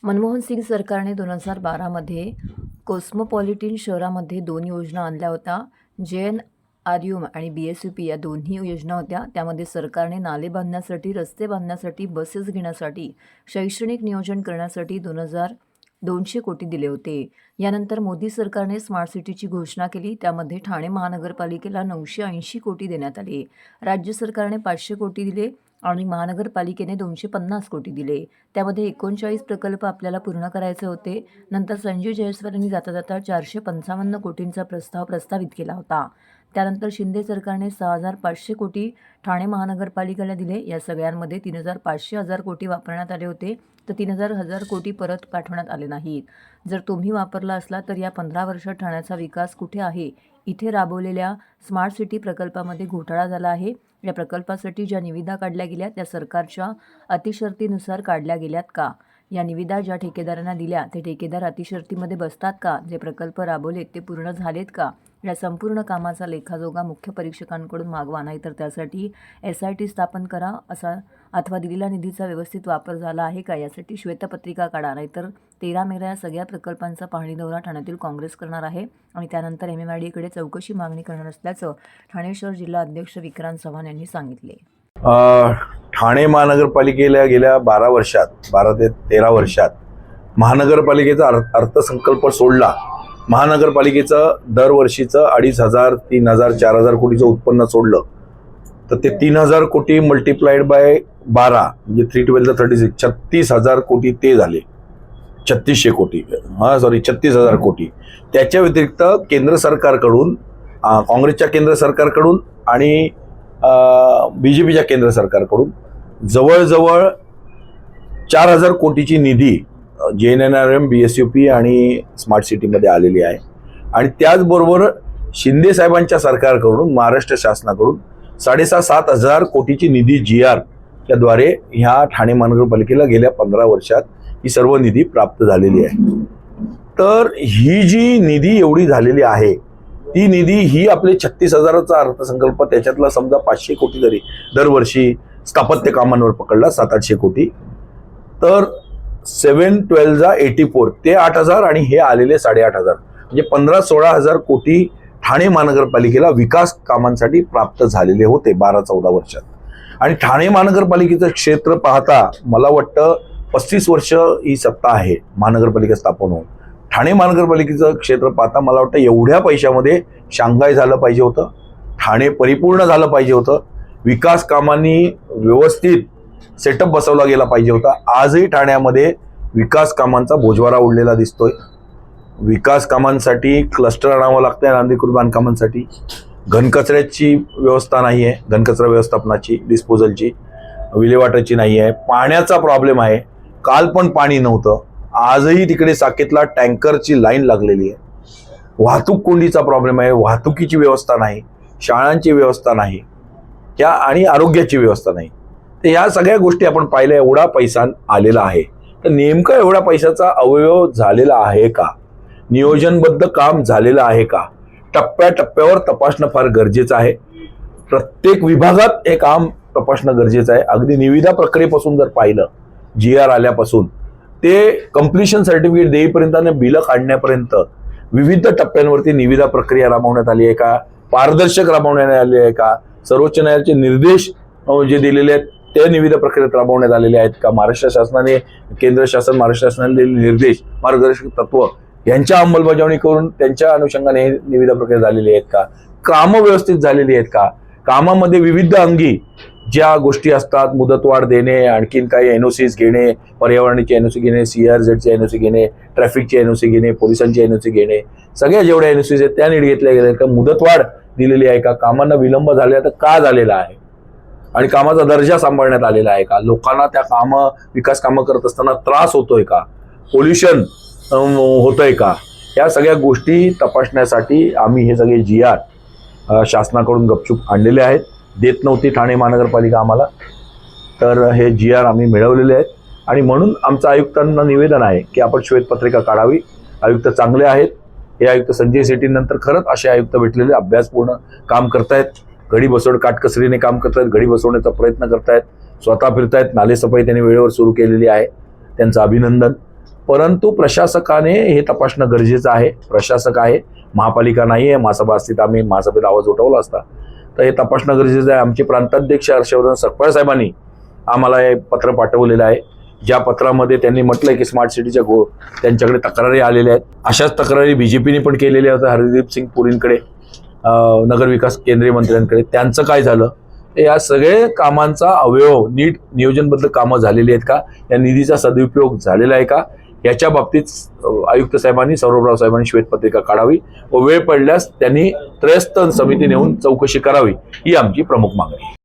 मनमोहन सिंग सरकारने 2012 मध्ये कॉस्मोपॉलिटन शहरामध्ये 2 योजना आणल्या होत्या. JNRU आणि BSUP या दोन्ही योजना होत्या. त्यामध्ये सरकारने नाले बांधण्यासाठी, रस्ते बांधण्यासाठी, बसेस घेण्यासाठी, शैक्षणिक नियोजन करण्यासाठी 2,200 कोटी दिले होते. यानंतर मोदी सरकारने स्मार्ट सिटीची घोषणा केली. त्यामध्ये ठाणे महानगरपालिकेला 980 कोटी देण्यात आले. राज्य सरकारने 500 कोटी दिले आणि महानगरपालिकेने 250 कोटी दिले. त्यामध्ये 39 प्रकल्प आपल्याला पूर्ण करायचे होते. नंतर संजय जयस्वाल यांनी जाता जाता 455 कोटींचा प्रस्ताव प्रस्तावित केला होता. त्यानंतर शिंदे सरकारने 6,500 कोटी ठाणे महानगरपालिकेला दिले. या सगळ्यांमध्ये 3,500 कोटी वापरण्यात आले होते, तर 3,000 कोटी परत पाठवण्यात आले नाहीत. जर तुम्ही वापरला असला तर या 15 वर्षात ठाण्याचा विकास कुठे आहे? इथे राबवलेल्या स्मार्ट सिटी प्रकल्पामध्ये घोटाळा झाला आहे. या प्रकल्पासाठी ज्या निविदा काढल्या गेल्या त्या सरकारच्या अटीशर्तीनुसार काढल्या गेल्यात का? या निविदा ज्या ठेकेदारांना दिल्या ते ठेकेदार अटीशर्तीमध्ये बसतात का? जे प्रकल्प राबवलेत ते पूर्ण झालेत का? या संपूर्ण कामाचा लेखाजोखा मुख्य परीक्षकांकडून मागवा, नाहीतर त्यासाठी SIT स्थापन करा अथवा दिलेल्या निधीचा व्यवस्थित वापर झाला आहे का यासाठी श्वेतपत्रिका काढा. नाहीतर 13 मेला या सगळ्या प्रकल्पांचा पाहणी दौरा ठाण्यातील काँग्रेस करणार आहे आणि त्यानंतर MMIDकडे चौकशी मागणी करणार असल्याचं ठाणे शहर जिल्हा अध्यक्ष विक्रांत चव्हाण यांनी सांगितले. ठाणे महानगरपालिकेला गेल्या 12 ते 13 वर्षात महानगरपालिकेचा अर्थसंकल्प सोडला. महानगरपालिकेचं दरवर्षीचं 2,500, 3,000, 4,000 कोटीचं उत्पन्न सोडलं तर ते 3,000 कोटी मल्टिप्लाइड बाय 12 म्हणजे 312 36 36,000 कोटी ते झाले. 3600 कोटी 36,000 कोटी. त्याच्या व्यतिरिक्त केंद्र सरकारकडून, काँग्रेसच्या केंद्र सरकारकडून आणि BJPच्या केंद्र सरकारकडून जवळजवळ 4,000 कोटीची निधी JNRM, BSUP आणि स्मार्ट सिटीमध्ये आलेली आहे. आणि त्याचबरोबर शिंदे साहेबांच्या सरकारकडून, महाराष्ट्र शासनाकडून 6,500-7,000 कोटीची निधी GR त्याद्वारे ह्या ठाणे महानगरपालिकेला गेल्या 15 वर्षात ही सर्व निधी प्राप्त झालेली आहे. तर ही जी निधी एवढी झालेली आहे ती निधी ही आपले 36,000चा अर्थसंकल्प, त्याच्यातला समजा 500 कोटी जरी दरवर्षी स्थापत्य कामांवर पकडला, 700-800 कोटी, तर 7-12 84 ते 8,000 आणि हे आलेले 8,500 म्हणजे 15-16,000 कोटी ठाणे महानगरपालिकेला विकास कामांसाठी प्राप्त झालेले होते 12-14 वर्षात. आणि ठाणे महानगरपालिकेचं क्षेत्र पाहता मला वाटतं 35 वर्ष ही सत्ता आहे महानगरपालिका स्थापन होऊन. ठाणे महानगरपालिकेचं क्षेत्र पाहता मला वाटतं एवढ्या पैशामध्ये शांघाय झालं पाहिजे होतं, ठाणे परिपूर्ण झालं पाहिजे होतं, विकास कामांनी व्यवस्थित सेटअप बसवला गेला पाहिजे होता. आजही ठाण्यामध्ये विकास कामांचा बोजवारा उडलेला दिसतोय. विकास कामांसाठी क्लस्टर आणावं लागतंय, नांदीकृत बांधकामांसाठी. घनकचऱ्याची व्यवस्था नाही आहे, घनकचरा व्यवस्थापनाची, डिस्पोजलची, विल्हेवाटाची नाही आहे. पाण्याचा प्रॉब्लेम आहे. काल पण पाणी नव्हतं. आजही तिकडे साकेतला टँकरची लाईन लागलेली आहे. वाहतूक कोंडीचा प्रॉब्लेम आहे. वाहतुकीची व्यवस्था नाही, शाळांची व्यवस्था नाही, आणि आरोग्याची व्यवस्था नाही. तर ह्या सगळ्या गोष्टी आपण पाहिल्या. एवढा पैसा आलेला आहे, तर नेमका एवढा पैशाचा अवयव झालेला आहे का? नियोजनबद्ध काम झालेलं आहे का? टप्प्याटप्प्यावर तपासणं फार गरजेचं आहे. प्रत्येक विभागात हे काम तपासणं गरजेचं आहे. अगदी निविदा प्रक्रियेपासून जर पाहिलं, GR आल्यापासून ते कम्प्लिशन सर्टिफिकेट देईपर्यंत आणि बिलं काढण्यापर्यंत विविध टप्प्यांवरती निविदा प्रक्रिया राबवण्यात आली आहे का? पारदर्शक राबवण्यात आली आहे का? सर्वोच्च न्यायालयाचे निर्देश जे दिलेले आहेत ते निविदा प्रक्रियेत राबवण्यात आलेले आहेत का? महाराष्ट्र शासनाने, केंद्र शासन, महाराष्ट्र शासनाने दिलेले निर्देश, मार्गदर्शक तत्व यांच्या अंमलबजावणी करून त्यांच्या अनुषंगाने हे निविदा प्रक्रिया झालेली आहेत का? कामं व्यवस्थित झालेली आहेत का? कामामध्ये विविध अंगी ज्या गोष्टी असतात, मुदतवाढ देणे, आणखीन काही NOCs घेणे, पर्यावरणाची NOC घेणे, CRZची NOC घेणे, ट्रॅफिकची NOC घेणे, पोलिसांची NOC घेणे, सगळ्या जेवढ्या NOCs आहेत त्या नीट घेतल्या गेल्या आहेत का? मुदतवाढ दिलेली आहे का? कामांना विलंब झाला तर का झालेला आहे? आणि कामाचा दर्जा सांभाळण्यात आलेला आहे का? लोकांना त्या विकास कामं करत असताना त्रास होतोय का? पोल्युशन होतंय का? या सगळ्या गोष्टी तपासण्यासाठी आम्ही हे सगळे GR शासनाकडून गपचूप आणलेले आहेत. देत नव्हती ठाणे महानगरपालिका आम्हाला, तर हे GR आम्ही मिळवलेले आहेत. आणि म्हणून आमचं आयुक्तांना निवेदन आहे की आपण श्वेतपत्रिका काढावी. आयुक्त चांगले आहेत. हे आयुक्त संजय सेठीनंतर खरंच असे आयुक्त भेटलेले, अभ्यासपूर्ण काम करतायत, घडी बसवून काटकसरीने काम करतायत, घडी बसवण्याचा प्रयत्न करतायत, स्वतः फिरतायत. नालेसफाई त्यांनी वेळेवर सुरू केलेली आहे, त्यांचं अभिनंदन. परंतु प्रशासकाने हे तपासणं गरजेचं आहे. प्रशासक आहे, महापालिका नाही आहे. महासभा असती आम्ही महासभेत आवाज उठवला असता. तर हे तपासणं गरजेचं आहे. आमचे प्रांताध्यक्ष हर्षवर्धन सकपाळ साहेबांनी आम्हाला हे पत्र पाठवलेलं आहे, ज्या पत्रामध्ये त्यांनी म्हटलंय की स्मार्ट सिटीच्या त्यांच्याकडे तक्रारी आलेल्या आहेत. अशाच तक्रारी बीजेपीने पण केलेल्या होत्या हरदीप सिंग पुरींकडे, नगरविकास केंद्रीय मंत्र्यांकडे. त्यांचं काय झालं? या सगळे कामांचा अवयव नीट नियोजनबद्ध कामं झालेली आहेत का, या निधीचा सदुपयोग झालेला आहे का, याच्या बाबतीत आयुक्त साहेबांनी, सौरभराव साहेबांनी श्वेतपत्रिका काढावी व वेळ पडल्यास त्यांनी त्रयस्थ समिती नेऊन चौकशी करावी, ही आमची प्रमुख मागणी आहे.